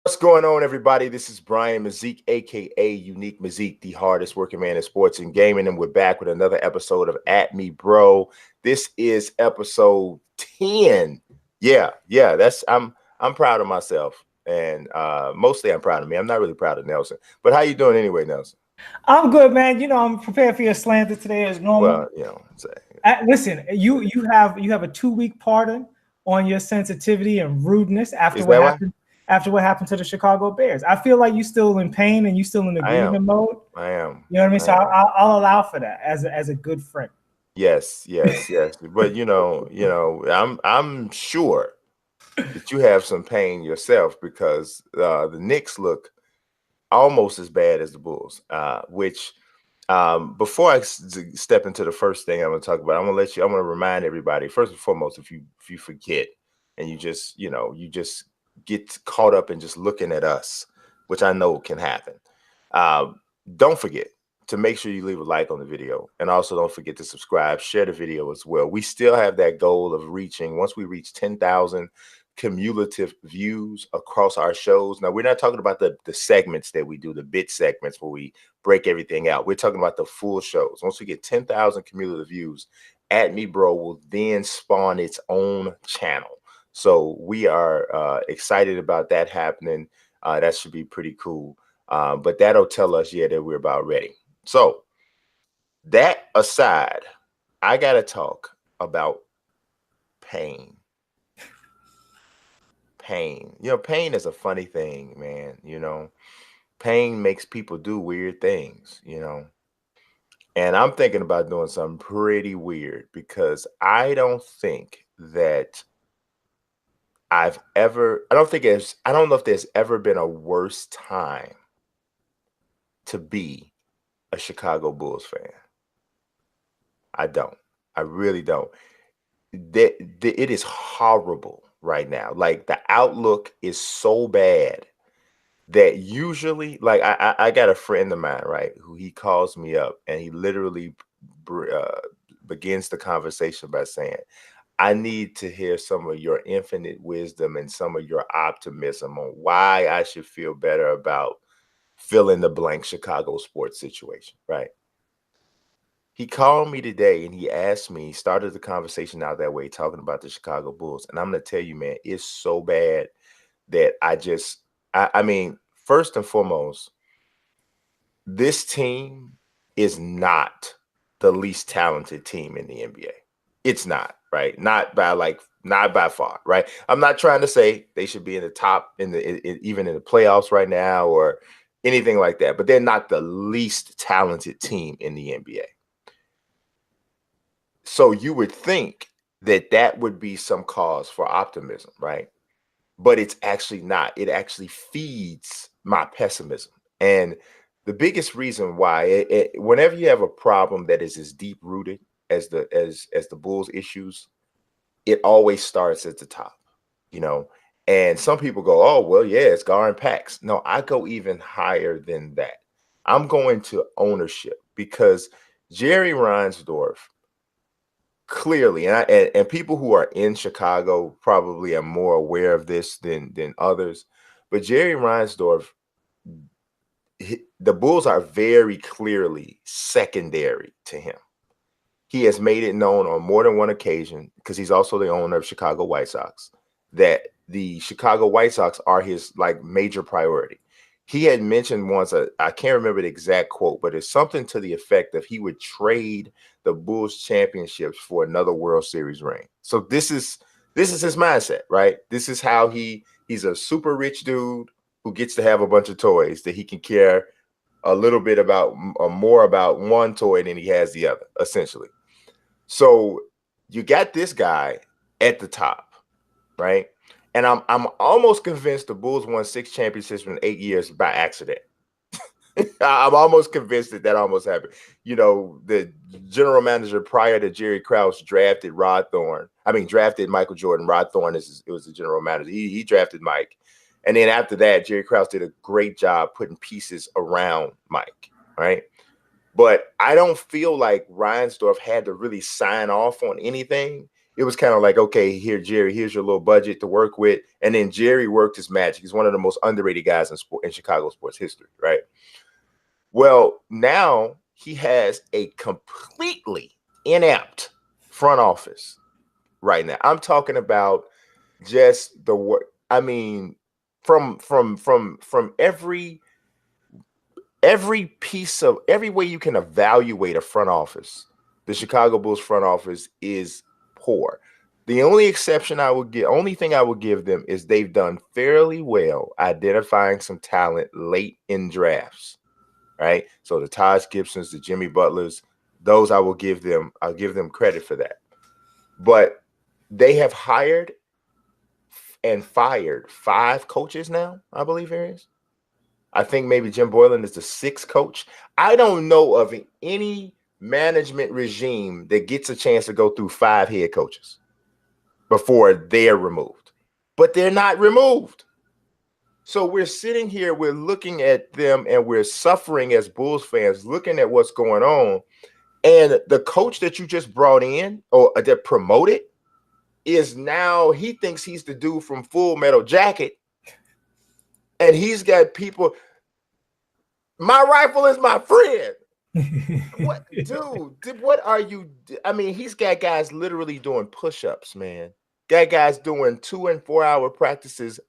What's going on, everybody? This is Brian Mazique, aka UniqueMazique, the hardest working man in sports and gaming, and we're back with another episode of At Me Bro. This is episode 10. I'm proud of myself, and mostly I'm proud of me. I'm not really proud of Nelson, but how you doing anyway, Nelson? I'm good, man. I'm prepared for your slander today as normal. Well, Listen, you have a 2 week pardon on your sensitivity and rudeness after is what that why? happened after what happened to the Chicago Bears. I feel like you're still in pain and you're still in I am. grieving mode. I am. You know what I mean? I So am. I'll allow for that as a good friend. Yes. But I'm sure that you have some pain yourself because the Knicks look almost as bad as the Bulls. Which before I step into the first thing I'm going to talk about, I'm going to remind everybody first and foremost, if you forget and you just get caught up in just looking at us, which I know can happen. Don't forget to make sure you leave a like on the video, and also don't forget to subscribe, share the video as well. We still have that goal of once we reach 10,000 cumulative views across our shows. Now, we're not talking about the segments that we do, the bit segments where we break everything out. We're talking about the full shows. Once we get 10,000 cumulative views, At Me Bro will then spawn its own channel. So we are excited about that happening. That should be pretty cool. But that'll tell us, that we're about ready. So that aside, I got to talk about pain. Pain. Pain is a funny thing, man. Pain makes people do weird things, And I'm thinking about doing something pretty weird because I don't know if there's ever been a worse time to be a Chicago Bulls fan. I really don't. It is horrible right now. Like, the outlook is so bad that usually, like, I got a friend of mine, right, who he calls me up and he literally begins the conversation by saying, I need to hear some of your infinite wisdom and some of your optimism on why I should feel better about fill in the blank Chicago sports situation, right? He called me today and he started the conversation out that way, talking about the Chicago Bulls. And I'm going to tell you, man, it's so bad that I mean, first and foremost, this team is not the least talented team in the NBA. It's not, right? Not by far, right? I'm not trying to say they should be in the top even in the playoffs right now or anything like that, but they're not the least talented team in the NBA. So you would think that would be some cause for optimism, right? But it's actually not. It actually feeds my pessimism. And the biggest reason why, whenever you have a problem that is as deep rooted as the Bulls issues, it always starts at the top, And some people go, "Oh, well, yeah, it's Gar and Pax." No, I go even higher than that. I'm going to ownership because Jerry Reinsdorf clearly, and people who are in Chicago probably are more aware of this than others, but Jerry Reinsdorf, the Bulls are very clearly secondary to him. He has made it known on more than one occasion, because he's also the owner of Chicago White Sox, that the Chicago White Sox are his major priority. He had mentioned once, I can't remember the exact quote, but it's something to the effect of he would trade the Bulls championships for another World Series ring. So this is his mindset, right? This is how he's a super rich dude who gets to have a bunch of toys that he can care a little bit about, or more about one toy than he has the other, essentially. So you got this guy at the top, right? And I'm almost convinced the Bulls won 6 championships in 8 years by accident. I'm almost convinced that almost happened. The general manager prior to Jerry Krause drafted Michael Jordan. Rod Thorne was the general manager. He drafted Mike. And then after that, Jerry Krause did a great job putting pieces around Mike, right? But I don't feel like Reinsdorf had to really sign off on anything. it was kind of like, okay, here, Jerry, here's your little budget to work with. And then Jerry worked his magic. He's one of the most underrated guys in Chicago sports history, right? Well, now he has a completely inept front office right now. I'm talking about just the work. I mean, from every piece of every way you can evaluate a front office, the Chicago Bulls front office is poor. The only exception only thing I would give them is they've done fairly well identifying some talent late in drafts, right? So the Taj Gibsons, the Jimmy Butlers, those I'll give them credit for that. But they have hired and fired 5 coaches now, I believe there is. I think maybe Jim Boylan is the 6th coach. I don't know of any management regime that gets a chance to go through 5 head coaches before they're removed. But they're not removed. So we're sitting here, we're looking at them, and we're suffering as Bulls fans, looking at what's going on. And the coach that you just brought in or that promoted is now, he thinks he's the dude from Full Metal Jacket. And he's got people, my rifle is my friend. What, dude, what are you? I mean, he's got guys literally doing push-ups, man. Got guys doing 2 and 4 hour practices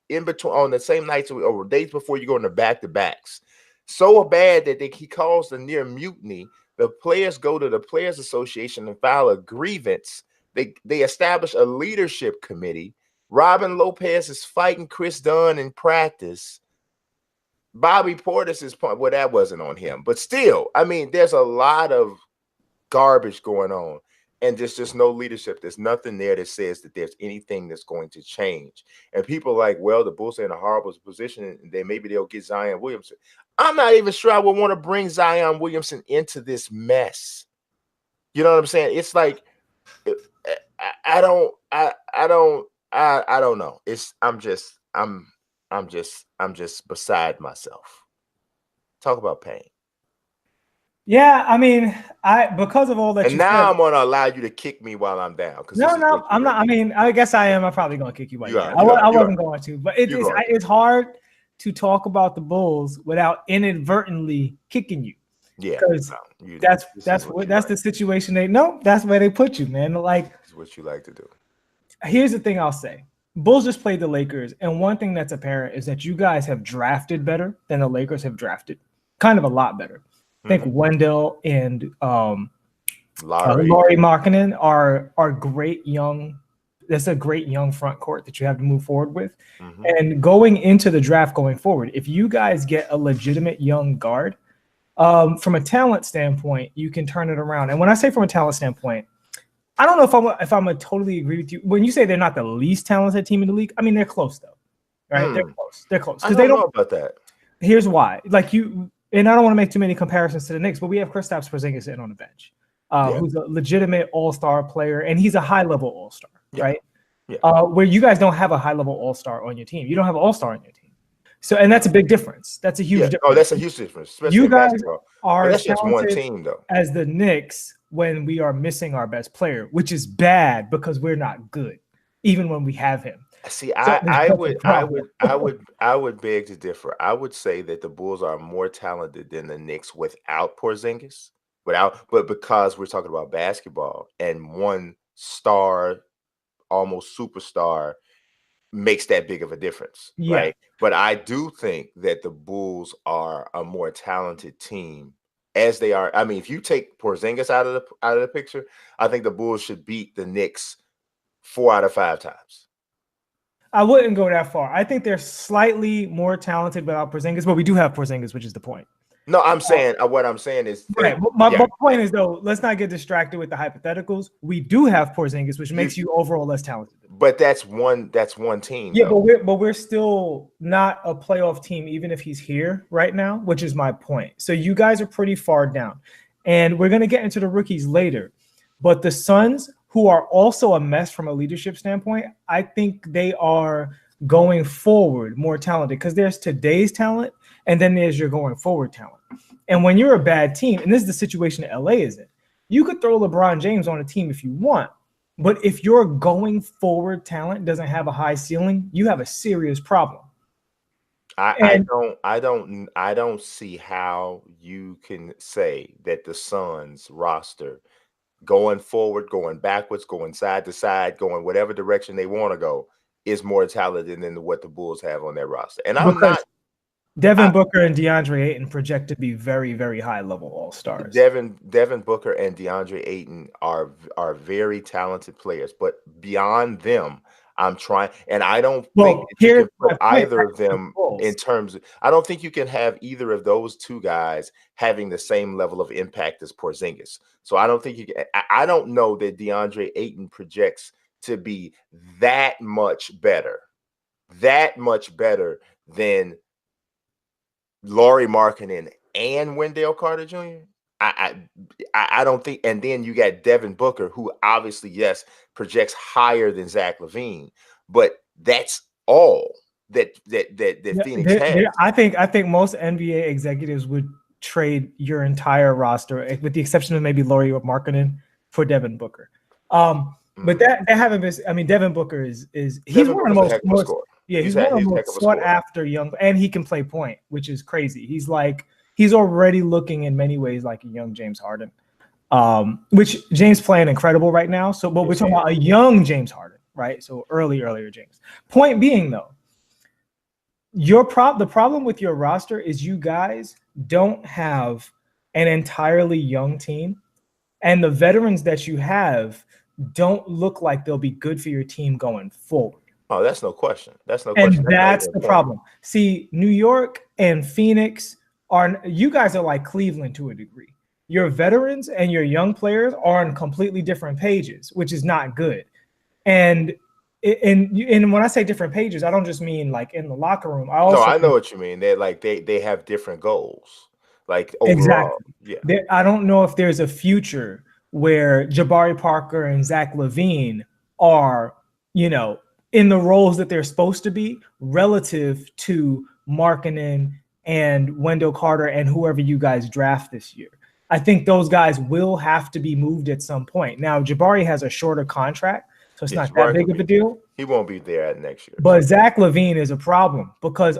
in between on the same nights or days before you go into back-to-backs. So bad that he calls the near mutiny. The players go to the Players Association and file a grievance. They establish a leadership committee. Robin Lopez is fighting Chris Dunn in practice. Bobby Portis is, well, that wasn't on him, but still, I mean, there's a lot of garbage going on, and there's just no leadership. There's nothing there that says that there's anything that's going to change. And people are like, well, the Bulls are in a horrible position, and maybe they'll get Zion Williamson. I'm not even sure I would want to bring Zion Williamson into this mess. You know what I'm saying? It's like, I don't know. I'm just beside myself. Talk about pain. Yeah, I mean, because of all that. And now I'm gonna allow you to kick me while I'm down. No, I'm not. I mean, I guess I am. I'm probably gonna kick you while you're down. I wasn't going to, but it's hard to talk about the Bulls without inadvertently kicking you. Yeah, because that's the situation that's where they put you, man. Like, that's what you like to do. Here's the thing I'll say. Bulls just played the Lakers, and one thing that's apparent is that you guys have drafted better than the Lakers have drafted, kind of a lot better. I think Wendell and Lauri Markkanen are great young. That's a great young front court that you have to move forward with. And going into the draft going forward, if you guys get a legitimate young guard, from a talent standpoint, you can turn it around. And when I say from a talent standpoint, I don't know if I'm a totally agree with you. When you say they're not the least talented team in the league, I mean, they're close though, right? They're close. I don't know about that. Here's why. Like and I don't want to make too many comparisons to the Knicks, but we have Kristaps Porzingis sitting on the bench, who's a legitimate all-star player, and he's a high-level all-star, right? Yeah. Where you guys don't have a high-level all-star on your team. You don't have an all-star on your team. So, and that's a big difference. That's a huge difference. Oh, that's a huge difference. Especially you guys are that's just one team, though. As the Knicks, when we are missing our best player, which is bad because we're not good, even when we have him. See, I would beg to differ. I would say that the Bulls are more talented than the Knicks without Porzingis, but because we're talking about basketball and one star, almost superstar, makes that big of a difference, right? But I do think that the Bulls are a more talented team as they are. I mean, if you take Porzingis out of the picture, I think the Bulls should beat the Knicks 4 out of 5 times. I wouldn't go that far. I think they're slightly more talented without Porzingis, but we do have Porzingis, which is the point. No, I'm saying what I'm saying is right. My point is, though, let's not get distracted with the hypotheticals. We do have Porzingis, which makes you overall less talented. But that's one team. Yeah, but we're still not a playoff team, even if he's here right now, which is my point. So you guys are pretty far down, and we're gonna get into the rookies later. But the Suns, who are also a mess from a leadership standpoint, I think they are going forward more talented because there's today's talent and then there's your going forward talent. And when you're a bad team, and this is the situation that LA is in, you could throw LeBron James on a team if you want, But if your going forward talent doesn't have a high ceiling, you have a serious problem. I don't see how you can say that the Suns roster going forward, going backwards, going side to side, going whatever direction they want to go is more talented than what the Bulls have on their roster. And I'm Because not Devin Booker and DeAndre Ayton project to be very, very high level all-stars. Devin Booker and DeAndre Ayton are very talented players, but beyond them, I'm trying, and I don't think that you can put either of them in terms of, I don't think you can have either of those two guys having the same level of impact as Porzingis. So I don't think you can, I don't know that DeAndre Ayton projects to be that much better than Lauri Markkanen and Wendell Carter Jr. I don't think, and then you got Devin Booker, who obviously, yes, projects higher than Zach LaVine, but that's all that Phoenix has. I think most NBA executives would trade your entire roster, with the exception of maybe Lauri Markkanen, for Devin Booker. But that haven't been. I mean, Devin Booker is he's one of the most yeah, he's one of the most sought after young, and he can play point, which is crazy. He's already looking in many ways like a young James Harden, which James playing incredible right now. So, but we're talking about a young James Harden, right? So earlier James. Point being though, the problem with your roster is you guys don't have an entirely young team, and the veterans that you have don't look like they'll be good for your team going forward. Oh, that's no question. That's no question. And that's the problem. See, New York and Phoenix you guys are like Cleveland to a degree. Your veterans and your young players are on completely different pages, which is not good. And when I say different pages, I don't just mean like in the locker room. I know what you mean. They have different goals. Like overall, exactly. Yeah. I don't know if there's a future where Jabari Parker and Zach LaVine are, in the roles that they're supposed to be relative to Markkanen and Wendell Carter and whoever you guys draft this year. I think those guys will have to be moved at some point. Now, Jabari has a shorter contract, so it's not that big of a deal. He won't be there at next year. But Zach LaVine is a problem because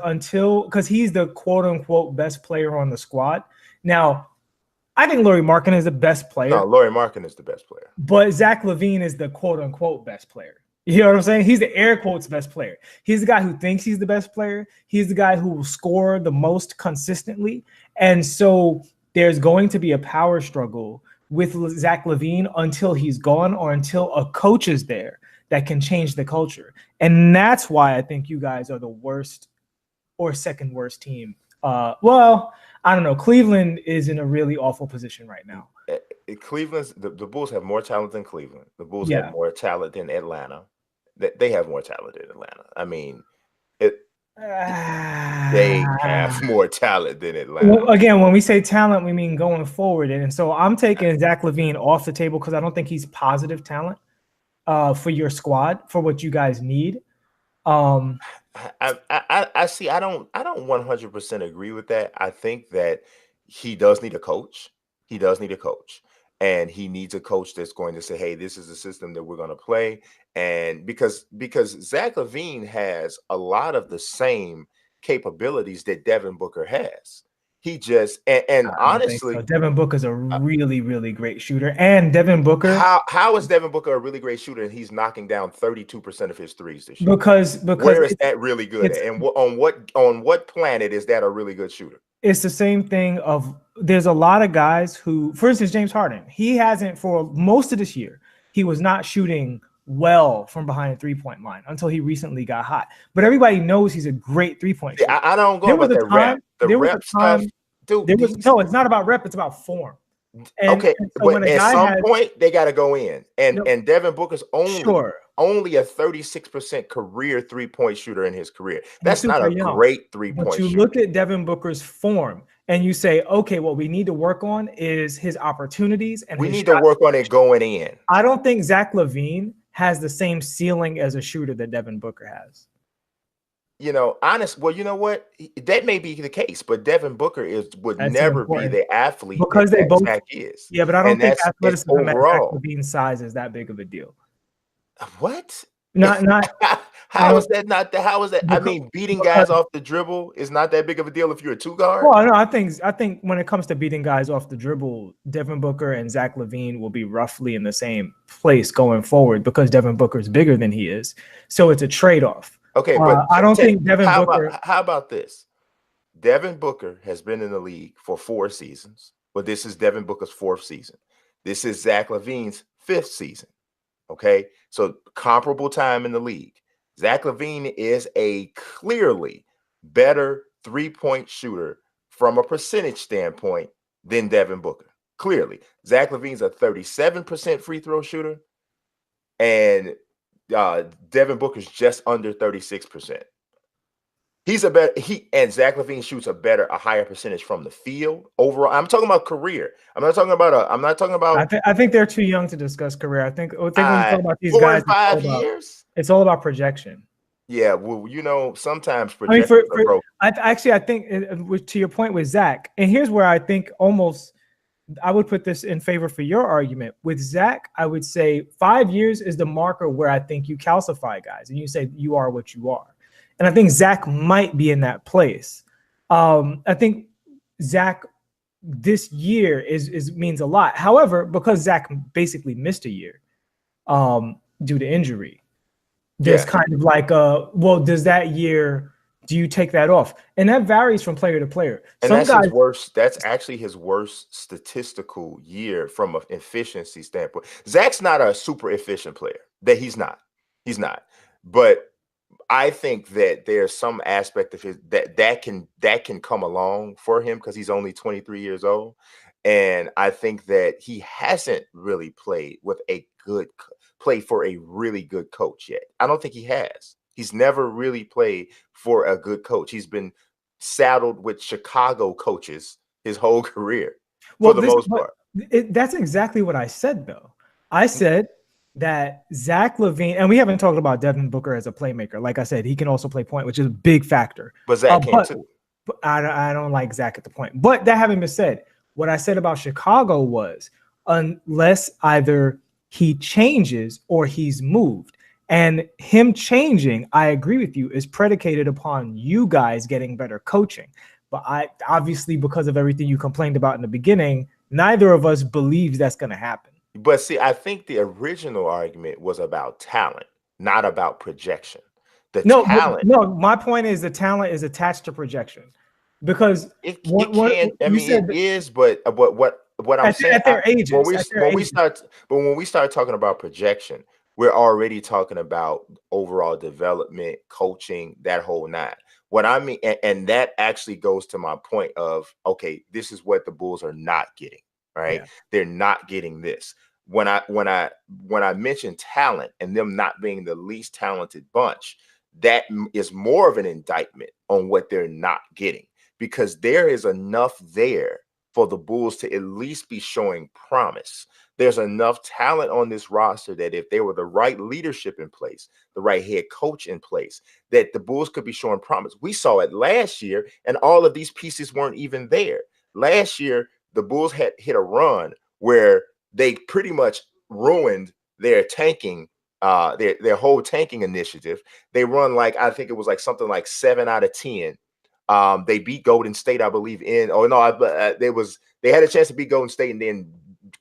he's the quote unquote best player on the squad. Now, I think Lauri Markkanen is the best player. No, Lauri Markkanen is the best player. But Zach LaVine is the quote unquote best player. You know what I'm saying? He's the air quotes best player. He's the guy who thinks he's the best player. He's the guy who will score the most consistently. And so there's going to be a power struggle with Zach LaVine until he's gone or until a coach is there that can change the culture. And that's why I think you guys are the worst or second worst team. Well, I don't know. Cleveland is in a really awful position right now. Cleveland's the Bulls have more talent than Cleveland. The Bulls have more talent than Atlanta. They have more talent than Atlanta. I mean, they have more talent than Atlanta. Well, again, when we say talent, we mean going forward. And so I'm taking Zach LaVine off the table because I don't think he's positive talent for your squad, for what you guys need. I see. I don't 100% agree with that. I think that he does need a coach. And he needs a coach that's going to say, hey, this is the system that we're going to play. And because Zach LaVine has a lot of the same capabilities that Devin Booker has. He just and honestly, so. Devin Booker's a really, really great shooter. And Devin Booker, how is Devin Booker a really great shooter and he's knocking down 32% of his threes this year? Because where is that really good at? And on what planet is that a really good shooter? It's the same thing there's a lot of guys who, for instance, James Harden, he hasn't for most of this year, he was not shooting well from behind the three-point line until he recently got hot. But everybody knows he's a great three-point shooter. I don't go about that rep. The rep stuff. Dude, no, it's not about rep, it's about form. And so but at some point they got to go in. And Devin Booker's only a 36% career three-point shooter in his career. That's not a great three-point shooter. But you look at Devin Booker's form and you say, okay, what we need to work on is his opportunities. And we need to work on it going in. I don't think Zach LaVine has the same ceiling as a shooter that Devin Booker has. Well, you know what? That may be the case, but Devin Booker would never be the athlete because they both Zach is. Yeah, but I don't think athleticism at Zach LaVine's size is that big of a deal. What? Not How is that not? How is that? I because, mean, beating guys off the dribble is not that big of a deal if you're a 2-guard. well, no, I think when it comes to beating guys off the dribble, Devin Booker and Zach LaVine will be roughly in the same place going forward because Devin Booker is bigger than he is. So it's a trade-off. Okay, but I don't think Devin Booker. How about this? Devin Booker has been in the league for 4 seasons, but this is Devin Booker's 4th season. This is Zach LaVine's 5th season. Okay, so comparable time in the league. Zach LaVine is a clearly better 3-point shooter from a percentage standpoint than Devin Booker. Clearly, Zach LaVine's a 37% free throw shooter, and Devin Booker's just under 36%. He's a better and Zach LaVine shoots a higher percentage from the field overall. I'm talking about career. I'm not talking about. I think they're too young to discuss career. I think when you talk about these 4 guys, and 5 years. It's all about projection. Yeah, well, sometimes projections are broken. I think to your point with Zach, and here's where I think almost I would put this in favor for your argument. With Zach, I would say 5 years is the marker where I think you calcify guys and you say you are what you are. And I think Zach might be in that place. I think Zach this year means a lot. However, because Zach basically missed a year due to injury, there's kind of like does that year, do you take that off? And that varies from player to player. And that's his worst. That's actually his worst statistical year from an efficiency standpoint. Zach's not a super efficient player. He's not. But I think that there's some aspect of his that can come along for him because he's only 23 years old. And I think that he hasn't really played for a really good coach yet. I don't think he has. He's never really played for a good coach. He's been saddled with Chicago coaches his whole career for the most part. That's exactly what I said, though. I said that Zach LaVine, and we haven't talked about Devin Booker as a playmaker. Like I said, he can also play point, which is a big factor. But Zach can too. But I don't like Zach at the point. But that having been said, what I said about Chicago was unless either he changes or he's moved. And him changing, I agree with you, is predicated upon you guys getting better coaching. But I obviously, because of everything you complained about in the beginning, neither of us believes that's going to happen. But see, I think the original argument was about talent, not about projection. No, my point is the talent is attached to projection because it is. But what I'm saying, at their ages, when we start talking about projection, we're already talking about overall development, coaching, that whole nine. What I mean, and that actually goes to my point of, okay, this is what the Bulls are not getting, right? Yeah. They're not getting this. When I mention talent and them not being the least talented bunch, that is more of an indictment on what they're not getting, because there is enough there for the Bulls to at least be showing promise. There's enough talent on this roster that if there were the right leadership in place, the right head coach in place, that the Bulls could be showing promise. We saw it last year, and all of these pieces weren't even there. Last year, the Bulls had hit a run where they pretty much ruined their tanking, their whole tanking initiative. They run I think it was something like 7 out of 10. They beat Golden State, I believe, they had a chance to beat Golden State, and then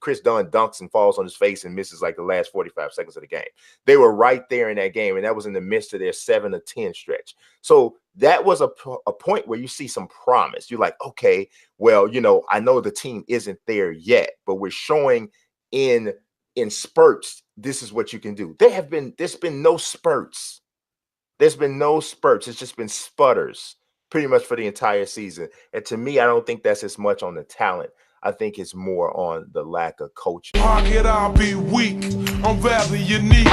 Chris Dunn dunks and falls on his face and misses the last 45 seconds of the game. They were right there in that game, and that was in the midst of their 7-10 stretch. So that was a point where you see some promise. You're like, okay, well, I know the team isn't there yet, but we're showing in spurts, this is what you can do. There's been no spurts. There's been no spurts. It's just been sputters pretty much for the entire season. And to me, I don't think that's as much on the talent. I think it's more on the lack of coaching. How could I be weak? I'm rather unique.